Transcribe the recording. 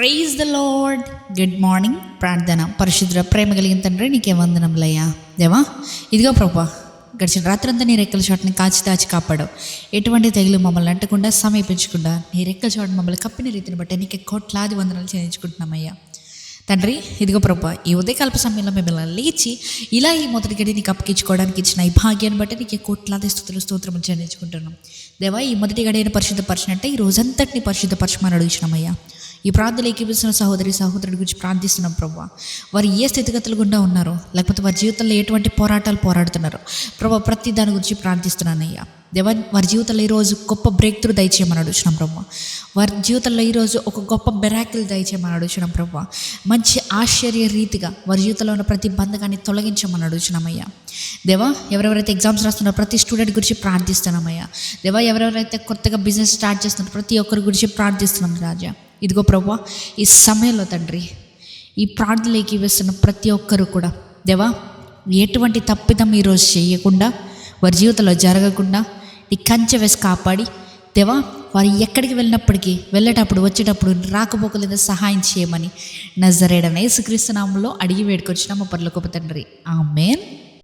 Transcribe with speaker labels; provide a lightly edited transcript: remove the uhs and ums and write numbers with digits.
Speaker 1: Praise the lord. Good morning. ప్రార్థన. పరిశుద్ధ ప్రేమ కలిగిన తండ్రి నీకే వందనములయ్యా. దేవా, ఇదిగో ప్రభా, గడిచిన రాత్రంతా నీ రెక్కల చోటని కాచి దాచి కాపాడావు. ఎటువంటి తెగులు మమ్మల్ని అంటకుండా సమీపించకుండా నీ రెక్కల చోట మమ్మల్ని కప్పిన రీతిని బట్టి నీకే కోట్లాది వందనాలు చెల్లించుకుంటున్నామయ్యా. తండ్రి, ఇదిగో ప్రభా, ఈ ఉదయకాల్ప సమయంలో మిమ్మల్ని లేచి ఇలా ఈ మొదటి గడి నీకు అప్పగించుకోవడానికి ఇచ్చిన ఈ భాగ్యాన్ని బట్టి నీకు కోట్లాది స్తోత్రములు చెల్లించుకుంటున్నాం. దేవా, ఈ మొదటి గడిని పరిశుద్ధపరచినట్టే ఈ రోజంతటిని పరిశుద్ధపరచమని అడుగుతున్నామయ్యా. ఈ ప్రార్థనలు ఏకీపిస్తున్న సహోదరుడి గురించి ప్రార్థిస్తున్నాం ప్రభా. వారు ఏ స్థితిగతులు గుండా ఉన్నారో, లేకపోతే వారి జీవితంలో ఎటువంటి పోరాటాలు పోరాడుతున్నారో ప్రభా, ప్రతి దాని గురించి ప్రార్థిస్తున్నానయ్యా. దేవా, వారి జీవితంలో ఈరోజు గొప్ప బ్రేక్ త్రూ దయచేయమని అడుగుతున్నాం ప్రభా. వారి జీవితంలో ఈరోజు ఒక గొప్ప మిరాకిల్ దయచేయమని అడుగుతున్నాం ప్రభా. మంచి ఆశ్చర్య రీతిగా వారి జీవితంలో ఉన్న ప్రతి బంధకాన్ని తొలగించమని అడుగుతున్నామయ్యా. దేవా, ఎవరెవరైతే ఎగ్జామ్స్ రాస్తున్నారో ప్రతి స్టూడెంట్ గురించి ప్రార్థిస్తున్నామయ్యా. దేవా, ఎవరెవరైతే కొత్తగా బిజినెస్ స్టార్ట్ చేస్తున్నారో ప్రతి ఒక్కరి గురించి ప్రార్థిస్తున్నాం రాజా. ఇదిగో ప్రభా, ఈ సమయంలో తండ్రి, ఈ ప్రార్థనలోకి వేస్తున్న ప్రతి ఒక్కరు కూడా దేవా, ఎటువంటి తప్పిదం ఈరోజు చేయకుండా, వారి జీవితంలో జరగకుండా నీ కంచె వేసి కాపాడి దేవా, వారు ఎక్కడికి వెళ్ళినప్పటికీ, వెళ్ళేటప్పుడు వచ్చేటప్పుడు రాకపోకలేదా సహాయం చేయమని నజరేయుడైన యేసుక్రీస్తు నామములో అడిగి వేడుకొచ్చున్నాము పరలోకపు తండ్రి. ఆమేన్.